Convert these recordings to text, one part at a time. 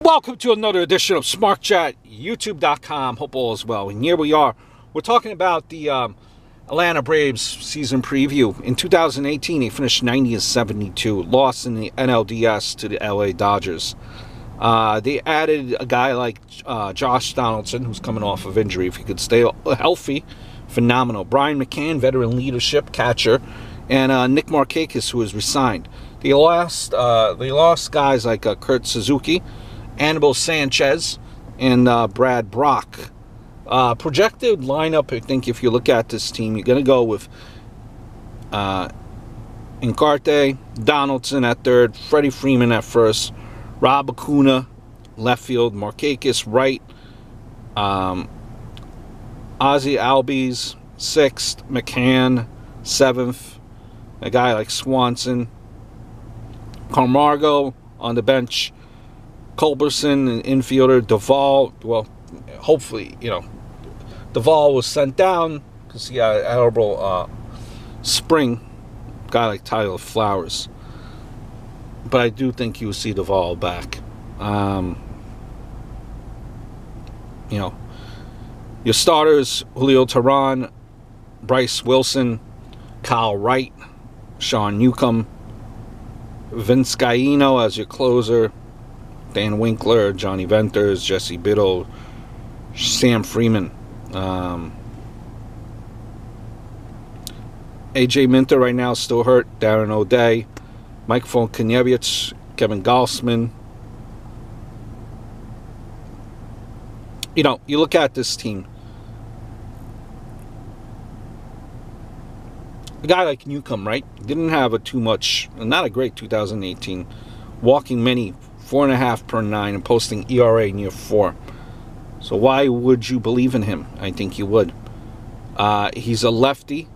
Welcome to another edition of Smart Chat, YouTube.com. Hope all is well. And here we are. We're talking about the Atlanta Braves season preview. In 2018, they finished 90-72, lost in the NLDS to the LA Dodgers. They added a guy like Josh Donaldson, who's coming off of injury. If he could stay healthy, phenomenal. Brian McCann, veteran leadership catcher, and Nick Markakis, who was resigned. They lost guys like Kurt Suzuki, Anibal Sanchez, and Brad Brock. Projected lineup, I think, if you look at this team, you're going to go with Encarte, Donaldson at third, Freddie Freeman at first, Rob Acuna, left field, Markakis, right, Ozzie Albies, sixth, McCann, seventh, a guy like Swanson, Camargo on the bench, Culberson, an infielder, Duvall. Well, hopefully, Duvall was sent down because he had a horrible spring. Guy like Tyler Flowers. But I do think you'll see Duvall back. Your starters, Julio Teheran, Bryce Wilson, Kyle Wright, Sean Newcomb, Vince Gaino as your closer, Dan Winkler, Johnny Venters, Jesse Biddle, Sam Freeman. AJ Minter right now still hurt. Darren O'Day, Mike Foltynewicz, Kevin Gausman. You look at this team. A guy like Newcomb, right? Didn't have not a great 2018. Walking many, 4.5 per 9, and posting ERA near 4. So why would you believe in him? I think you would. He's a lefty.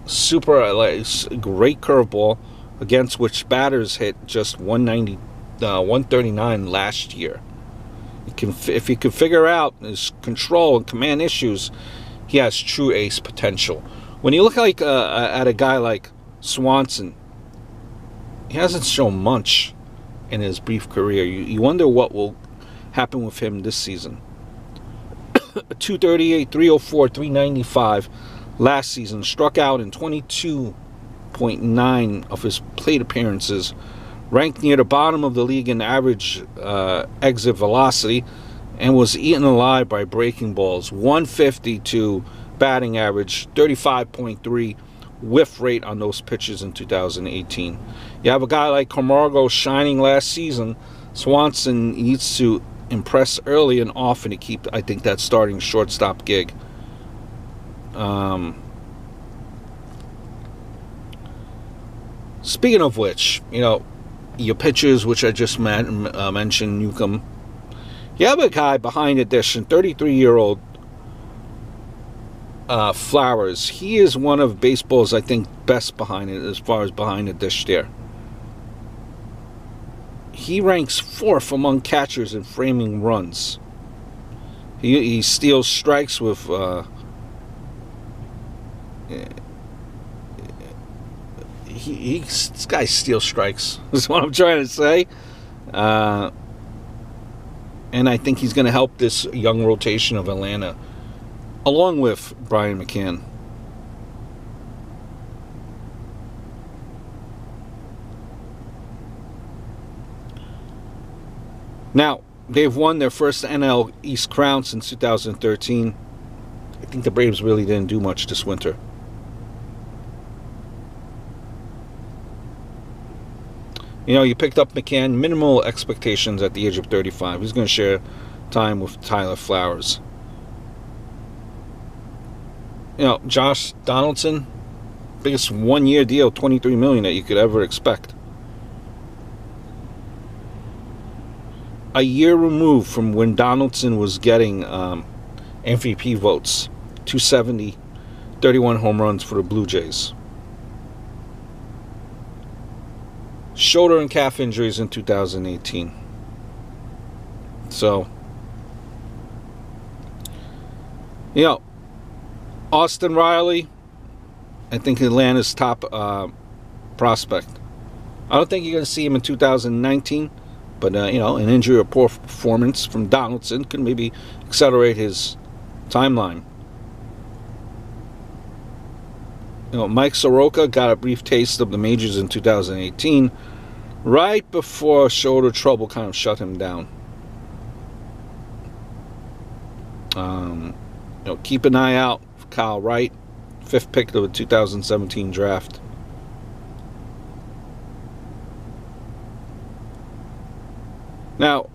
Great curveball, against which batters hit just 139 last year. If he could figure out his control and command issues, he has true ace potential. When you look at a guy like Swanson, he hasn't shown much in his brief career. You wonder what will happen with him this season. 238, 304, 395 last season. Struck out in 22.9 of his plate appearances. Ranked near the bottom of the league in average exit velocity, and was eaten alive by breaking balls. 152 batting average, 35.3 whiff rate on those pitches in 2018. You have a guy like Camargo shining last season. Swanson needs to impress early and often to keep, I think, that starting shortstop gig. Speaking of which, your pitchers, which I just mentioned, Newcomb. You have a guy behind the dish, 33-year-old Flowers. He is one of baseball's, I think, best behind it as far as behind the dish there. He ranks 4th among catchers in framing runs. He steals strikes with this guy steals strikes. That's what I'm trying to say. And I think he's going to help this young rotation of Atlanta, along with Brian McCann. Now, they've won their first NL East crown since 2013. I think the Braves really didn't do much this winter. You picked up McCann, minimal expectations at the age of 35. He's going to share time with Tyler Flowers. Josh Donaldson, biggest one-year deal, $23 million that you could ever expect. A year removed from when Donaldson was getting MVP votes, 270, 31 home runs for the Blue Jays. Shoulder and calf injuries in 2018. So, Austin Riley, I think Atlanta's top prospect. I don't think you're going to see him in 2019. But, you know, an injury or poor performance from Donaldson could maybe accelerate his timeline. You know, Mike Soroka got a brief taste of the majors in 2018, right before shoulder trouble kind of shut him down. You know, keep an eye out for Kyle Wright, 5th pick of the 2017 draft. Now,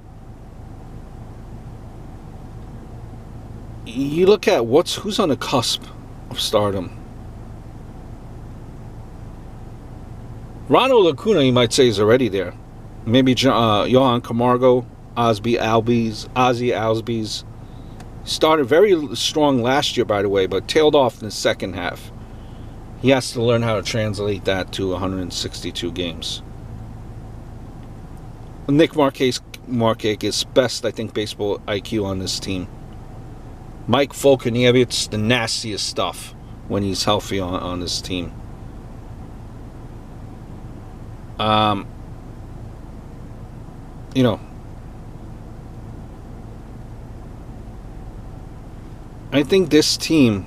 you look at who's on the cusp of stardom. Ronald Acuna, you might say, is already there. Maybe Johan Camargo, Ozzy Albies. Started very strong last year, by the way, but tailed off in the second half. He has to learn how to translate that to 162 games. Nick Markakis is best, I think, baseball IQ on this team. Mike Folkaniewicz, the nastiest stuff when he's healthy on this team. You know, I think this team,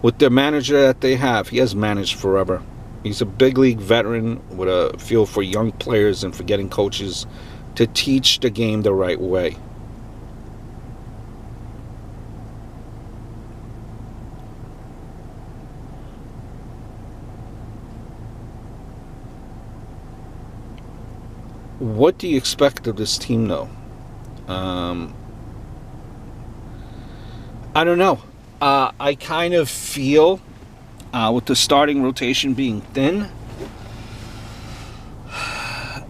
with the manager that they have, he has managed forever. He's a big league veteran with a feel for young players and for getting coaches to teach the game the right way. What do you expect of this team, though? I don't know. I kind of feel, with the starting rotation being thin,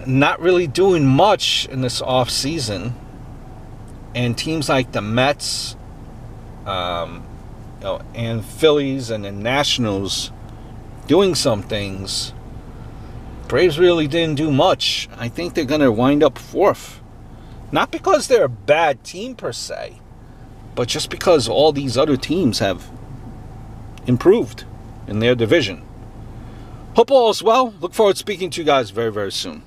not really doing much in this off season, and teams like the Mets, you know, and Phillies and the Nationals doing some things, Braves really didn't do much. I think they're going to wind up 4th. Not because they're a bad team per se, but just because all these other teams have improved in their division. Hope all is well. Look forward to speaking to you guys very, very soon.